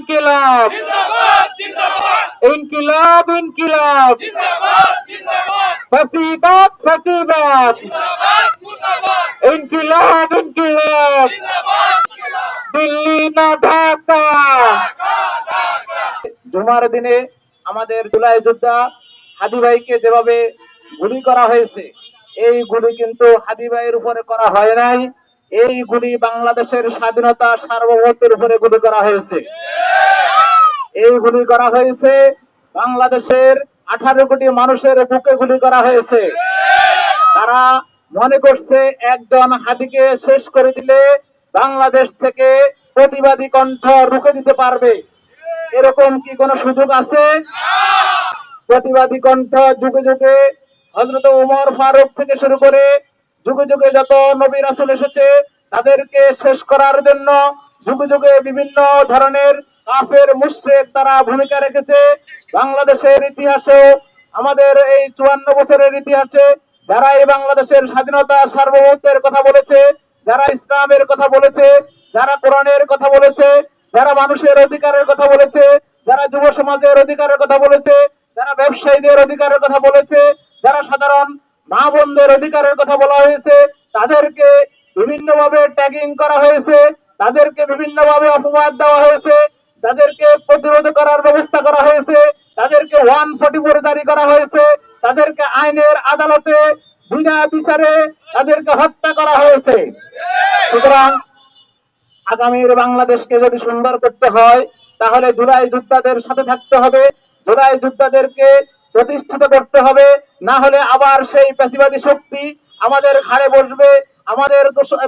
ইনকিলাব ইনকিলাব ইনকিলাব ফাসিবাদ ফাসিবাদ ইনকিলাব ইনকিলাব দিল্লি না ঢাকা। জুমার দিনে আমাদের জুলাই যোদ্ধা হাদি ভাইকে যেভাবে গুলি করা হয়েছে, এই গুলি কিন্তু হাদি ভাইয়ের উপরে করা হয় নাই, এই গুলি বাংলাদেশের স্বাধীনতা সার্বভৌমত্বের উপরে গুলি করা হয়েছে। এই গুলি করা হয়েছে বাংলাদেশের 18 কোটি মানুষের বুকে গুলি করা হয়েছে। তারা মনে করছে একজন হাদিকে শেষ করে দিলে বাংলাদেশ থেকে প্রতিবাদী কণ্ঠ রুখে দিতে পারবে। এরকম কি কোনো সুযোগ আছে? প্রতিবাদী কণ্ঠ যুগে যুগে হযরত ওমর ফারুক থেকে শুরু করে যুগে যুগে যত নবী রাসূল এসেছে তাদেরকে শেষ করার জন্য যুগে যুগে বিভিন্ন ধরনের কাফের মুশরিক তারা ভূমিকা রেখেছে। বাংলাদেশের ইতিহাসে, আমাদের এই 54 বছরের ইতিহাসে যারা এই বাংলাদেশের স্বাধীনতা সার্বভৌমত্বের কথা বলেছে, যারা ইসলামের কথা বলেছে, যারা কোরআনের কথা বলেছে, যারা মানুষের অধিকারের কথা বলেছে, যারা যুব সমাজের অধিকারের কথা বলেছে, যারা ব্যবসায়ীদের অধিকারের কথা বলেছে, যারা সাধারণ মা বোনদের অধিকারের কথা বলা হয়েছে, তাদেরকে বিভিন্নভাবে ট্যাগিং করা হয়েছে, তাদেরকে বিভিন্নভাবে অপবাদ দেওয়া হয়েছে, তাদেরকে প্রতিরোধ করার ব্যবস্থা করা হয়েছে, তাদেরকে 144 জারি করা হয়েছে, তাদেরকে আইনের আদালতে বিনা বিচারে তাদেরকে হত্যা করা হয়েছে। সুতরাং আগামীর বাংলাদেশকে যদি সুন্দর করতে হয় তাহলে জুলাই যোদ্ধাদের সাথে থাকতে হবে, জুলাই যোদ্ধাদেরকে প্রতিষ্ঠিত করতে হবে, না হলে আবার সেই ফ্যাসিবাদী শক্তি আমাদের ঘাড়ে বসবে। আমাদের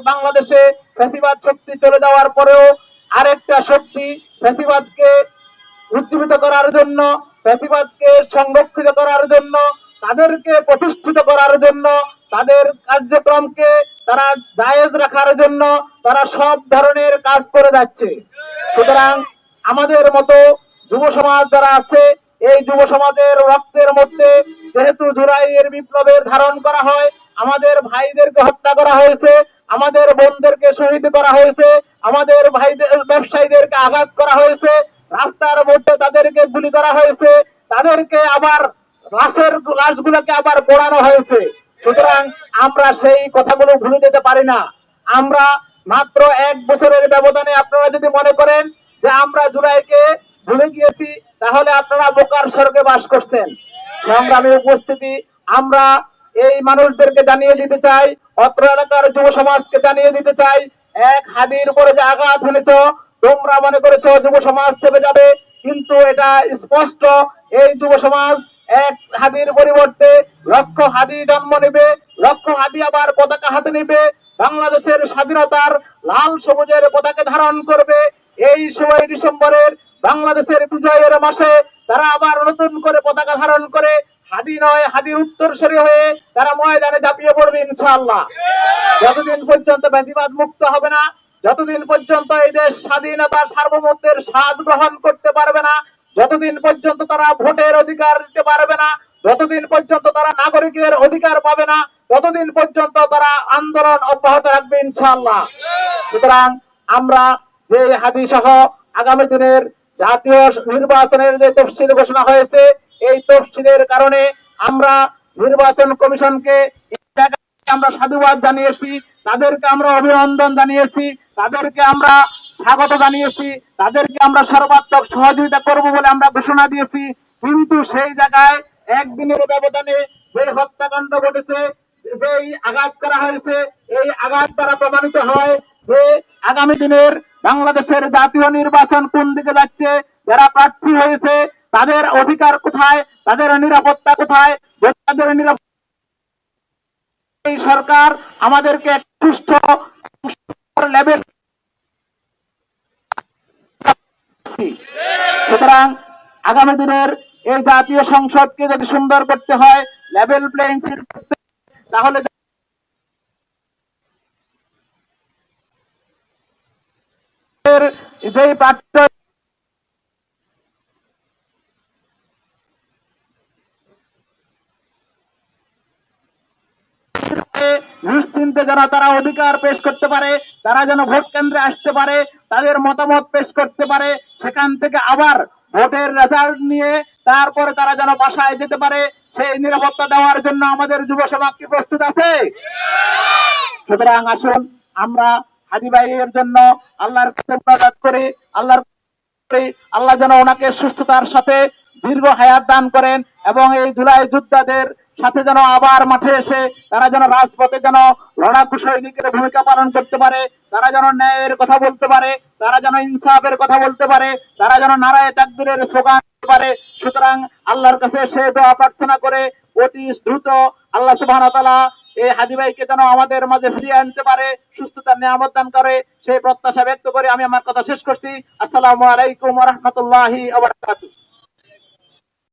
বাংলাদেশে ফ্যাসিবাদ শক্তি চলে যাওয়ার পরেও আরেকটা শক্তি ফ্যাসিবাদকে উজ্জীবিত করার জন্য, ফ্যাসিবাদকে সংরক্ষিত করার জন্য, তাদেরকে প্রতিষ্ঠিত করার জন্য, তাদের কার্যক্রমকে তারা জায়েজ রাখার জন্য তারা সব ধরনের কাজ করে যাচ্ছে। সুতরাং আমাদের মতো যুব সমাজ যারা আছে, এই যুব সমাজের রক্তের মধ্যে যেহেতু জুলাইয়ের বিপ্লবের ধারণ করা হয়, আমাদের ভাইদেরকে হত্যা করা হয়েছে, আমাদের বোনদেরকে শহীদ করা হয়েছে, আমাদের ভাইদের ব্যবসায়ীদেরকে আঘাত করা হয়েছে, রাস্তার মধ্যে তাদেরকে গুলি করা হয়েছে, তাদেরকে আবার লাশগুলোকে আবার পোড়ানো হয়েছে। সুতরাং আমরা সেই কথাগুলো ভুলে যেতে পারি না। আমরা মাত্র 1 বছরের ব্যবধানে আপনারা যদি মনে করেন যে আমরা জুলাইকে ভুলে গিয়েছি, তাহলে আপনারা বোকার স্বর্গে বাস করছেন। সংগ্রামী উপস্থিতি, আমরা এই মানুষদেরকে জানিয়ে দিতে চাই, অত্র এলাকার যুব সমাজকে জানিয়ে দিতে চাই, এক হাদির উপরে যে আঘাত হেনেছ, তোমরা মনে করেছো যুব সমাজ থেমে যাবে, কিন্তু এটা স্পষ্ট এই যুব সমাজ এক হাদির পরিবর্তে লক্ষ হাদি জন্ম নেবে, লক্ষ হাদি আবার পতাকা হাতে নেবে, বাংলাদেশের স্বাধীনতার লাল সবুজের পতাকা ধারণ করবে। এই সময় ডিসেম্বরের বাংলাদেশের বিজয়ের মাসে তারা আবার নতুন করে পতাকা ধারণ করে হাদি নয় হাদির উত্তরসূরি হয়ে তারা ময়দানে ঝাঁপিয়ে পড়বে ইনশাআল্লাহ। যতদিন পর্যন্ত ফ্যাসিবাদ মুক্ত হবে না, যতদিন পর্যন্ত এই দেশ স্বাধীনতার সার্বভৌমত্বের স্বাদ গ্রহণ করতে পারবে না, যতদিন পর্যন্ত তারা ভোটের অধিকার দিতে পারবে না, যতদিন পর্যন্ত তারা নাগরিকের অধিকার পাবে না, ততদিন পর্যন্ত তারা আন্দোলন অব্যাহত রাখবে ইনশাআল্লাহ। সুতরাং আমরা যে হাদি সহ আগামী দিনের জাতীয় নির্বাচনের যে তফসিল ঘোষণা হয়েছে, এই তফসিলের কারণে আমরা নির্বাচন কমিশনকে আমরা সাধুবাদ জানিয়েছি, তাদেরকে আমরা অভিনন্দন জানিয়েছি, তাদেরকে আমরা স্বাগত জানিয়েছি, তাদেরকে আমরা সর্বাত্মক সহযোগিতা করব বলে আমরা ঘোষণা দিয়েছি। কিন্তু সেই জায়গায় একদিনের ব্যবধানে যে হত্যাকাণ্ড ঘটেছে, যেই আঘাত করা হয়েছে, এই আঘাত দ্বারা প্রমাণিত হয় যে আগামী দিনের বাংলাদেশের জাতীয় নির্বাচন কোন দিকে যাচ্ছে, যারা প্রার্থী হয়েছে তাদের অধিকার কোথায়, তাদের নিরাপত্তা কোথায়, তাদের নিরাপত্তা এই সরকার আমাদেরকে সুষ্ঠু লেভেল। সুতরাং আগামী দিনের এই জাতীয় সংসদকে যদি সুন্দর করতে হয়, লেভেল প্লেইং ফিল্ড করতে, তাহলে যে প্রার্থী নিশ্চিন্তে যেন তারা অধিকার পেশ করতে পারে, তারা যেন ভোট কেন্দ্রে আসতে পারে, তাদের মতামত পেশ করতে পারে, সেখান থেকে আবার ভোটের রেজাল্ট নিয়ে তারপরে তারা যেন বাসায় যেতে পারে, সেই নিরাপত্তা দেওয়ার জন্য আমাদের যুব সমাজ কি প্রস্তুত আছে? সুতরাং আসুন আমরা হাদি ভাইয়ের জন্য আল্লাহর কাছে মুনাজাত করি, আল্লাহ যেন ওনাকে সুস্থতার সাথে দীর্ঘ হায়াত দান করেন এবং এই জুলাই যোদ্ধাদের সাথে যেন আবার মাঠে এসে তারা যেন রাজপথে যেন লড়াকু সৈনিকের ভূমিকা পালন করতে পারে, তারা যেন ন্যায়ের কথা বলতে পারে, তারা যেন ইনসাফের কথা বলতে পারে, তারা যেন নারায়ে তাকবীরের স্লোগান দিতে পারে। সুতরাং আল্লাহর কাছে সে দোয়া প্রার্থনা করে অতি দ্রুত আল্লাহ সুবহানাহু ওয়া তাআলা এই হাদি ভাইকে যেন আমাদের মাঝে ফিরিয়ে আনতে পারে, সুস্থতার নিয়ামত দান করে, সেই প্রত্যাশা ব্যক্ত করে আমি আমার কথা শেষ করছি। আসসালামু আলাইকুম ওয়া রাহমাতুল্লাহি ওয়া বারাকাতুহু।